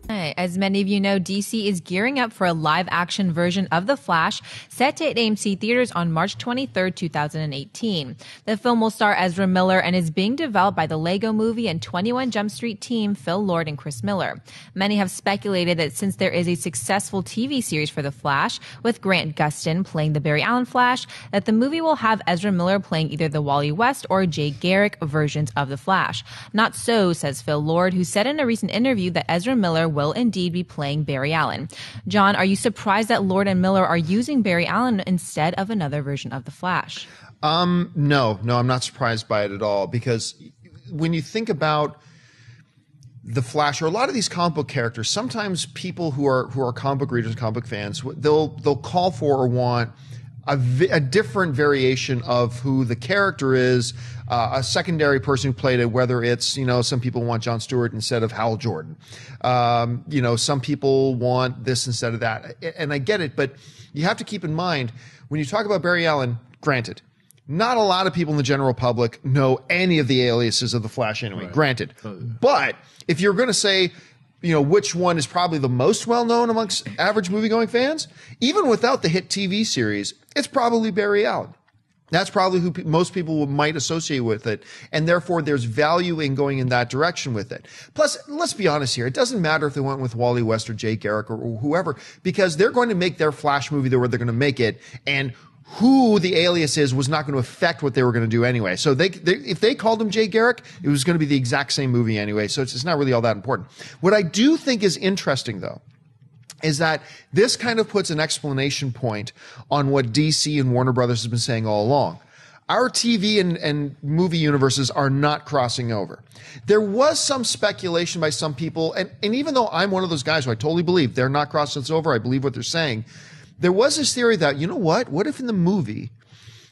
As many of you know, DC is gearing up for a live-action version of The Flash set to hit AMC Theatres on March 23rd, 2018. The film will star Ezra Miller and is being developed by the Lego Movie and 21 Jump Street team Phil Lord and Chris Miller. Many have speculated that since there is a successful TV series for The Flash, with Grant Gustin playing the Barry Allen Flash, that the movie will have Ezra Miller playing either the Wally West or Jay Garrick versions of The Flash. Not so, says Phil Lord, who said in a recent interview that Ezra Miller will indeed be playing Barry Allen. John, are you surprised that Lord and Miller are using Barry Allen instead of another version of The Flash? No, I'm not surprised by it at all, because when you think about The Flash or a lot of these comic book characters, sometimes people who are comic book readers and comic book fans, they'll call for or want a different variation of who the character is, a secondary person who played it, whether it's, some people want Jon Stewart instead of Hal Jordan. Some people want this instead of that. And I get it, but you have to keep in mind, when you talk about Barry Allen, granted, not a lot of people in the general public know any of the aliases of the Flash anyway, right. Granted. But if you're going to say, which one is probably the most well-known amongst average movie-going fans, even without the hit TV series, it's probably Barry Allen. That's probably who most people might associate with it, and therefore there's value in going in that direction with it. Plus, let's be honest here, it doesn't matter if they went with Wally West or Jay Garrick or whoever, because they're going to make their Flash movie the way they're going to make it, and who the alias is was not going to affect what they were going to do anyway. So if they called him Jay Garrick, it was going to be the exact same movie anyway, so it's not really all that important. What I do think is interesting, though, is that this kind of puts an explanation point on what DC and Warner Brothers has been saying all along. Our TV and movie universes are not crossing over. There was some speculation by some people, and even though I'm one of those guys who I totally believe they're not crossing over, I believe what they're saying, there was this theory that, what if in the movie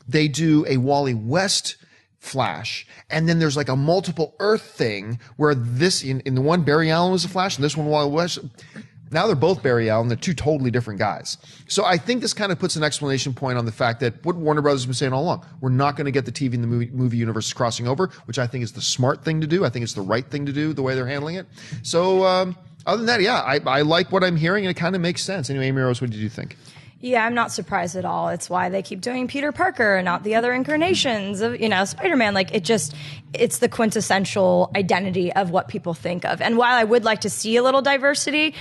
they do a Wally West Flash, and then there's like a multiple Earth thing where this, in the one Barry Allen was a Flash, and this one Wally West. Now they're both Barry Allen. They're two totally different guys. So I think this kind of puts an explanation point on the fact that what Warner Brothers has been saying all along, we're not going to get the TV and the movie universe crossing over, which I think is the smart thing to do. I think it's the right thing to do, the way they're handling it. So other than that, yeah, I like what I'm hearing, and it kind of makes sense. Anyway, Amy Rose, what did you think? Yeah, I'm not surprised at all. It's why they keep doing Peter Parker and not the other incarnations of, Spider-Man. It's the quintessential identity of what people think of. And while I would like to see a little diversity,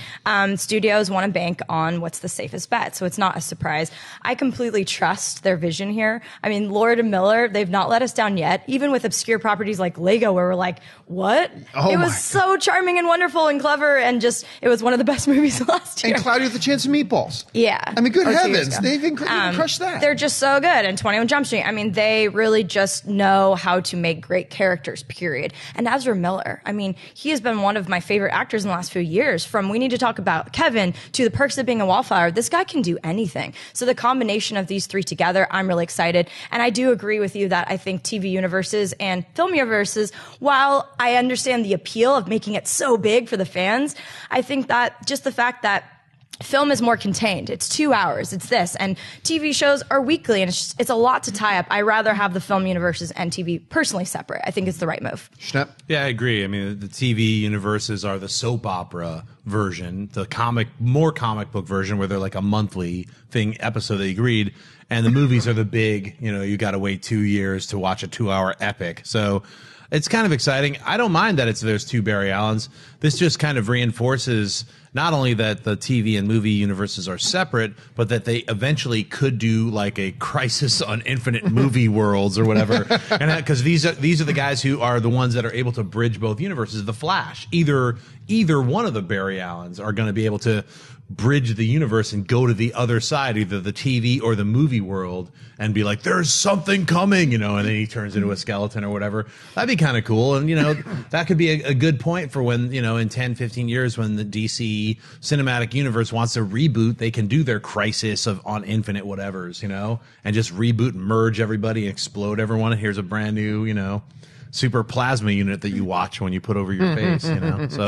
studios want to bank on what's the safest bet. So it's not a surprise. I completely trust their vision here. I mean, Lord and Miller, they've not let us down yet, even with obscure properties like Lego, where we're like, what? It was so charming and wonderful and clever, and it was one of the best movies last year. And Cloudy with a Chance of Meatballs. Yeah. I mean, good heavens, they've even crushed that. They're just so good. And 21 Jump Street, I mean, they really just know how to make great characters, period. And Ezra Miller, I mean, he has been one of my favorite actors in the last few years. From We Need to Talk About Kevin to The Perks of Being a Wallflower, this guy can do anything. So the combination of these three together, I'm really excited. And I do agree with you that I think TV universes and film universes, while I understand the appeal of making it so big for the fans, I think that just the fact that film is more contained. It's 2 hours. It's this. And TV shows are weekly, and it's a lot to tie up. I rather have the film universes and TV personally separate. I think it's the right move. Schnepp? Yeah, I agree. I mean, the TV universes are the soap opera version, the more comic book version, where they're like a monthly episode that you read. And the movies are the big, you got to wait 2 years to watch a 2-hour epic. So it's kind of exciting. I don't mind that there's two Barry Allens. This just kind of reinforces not only that the TV and movie universes are separate, but that they eventually could do like a Crisis on Infinite Movie Worlds or whatever. And because these are the guys who are the ones that are able to bridge both universes. The Flash, either one of the Barry Allens are going to be able to bridge the universe and go to the other side, either the TV or the movie world, and be like, there's something coming, and then he turns into a skeleton or whatever. That'd be kind of cool. And, that could be a good point for when, in 10, 15 years, when the DC cinematic universe wants to reboot, they can do their Crisis on Infinite whatevers, and just reboot and merge everybody and explode everyone. And here's a brand new, super plasma unit that you watch when you put over your face, So,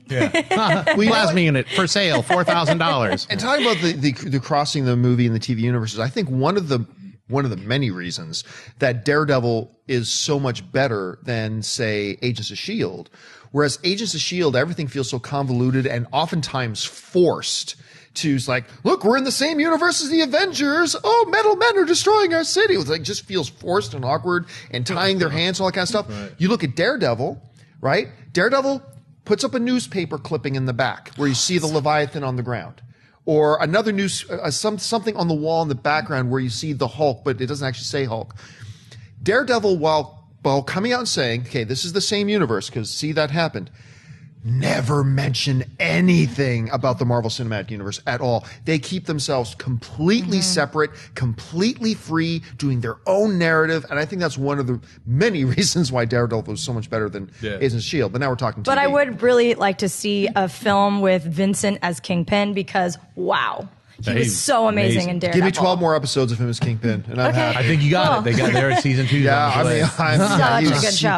plasma unit for sale, $4,000. And talking about the crossing the movie and the TV universes, I think one of the one of the many reasons that Daredevil is so much better than, say, Agents of S.H.I.E.L.D. Whereas Agents of S.H.I.E.L.D., everything feels so convoluted and oftentimes forced to, like, look, we're in the same universe as the Avengers. Oh, metal men are destroying our city. It's like, just feels forced and awkward and tying their hands, all that kind of stuff. Right. You look at Daredevil, right? Daredevil puts up a newspaper clipping in the back where you see the Leviathan on the ground. Or another something on the wall in the background where you see the Hulk, but it doesn't actually say Hulk. Daredevil, while coming out and saying, okay, this is the same universe, because see, that happened, never mention anything about the Marvel Cinematic Universe at all. They keep themselves completely separate, completely free, doing their own narrative. And I think that's one of the many reasons why Daredevil was so much better than Agents of S.H.I.E.L.D. But now we're talking TV. But I would really like to see a film with Vincent as Kingpin because, wow. He was so amazing in Daredevil. Give me 12 more episodes of him as Kingpin, and I'm happy. I think you got it. They're at season 2. Yeah, I mean, Such a good show.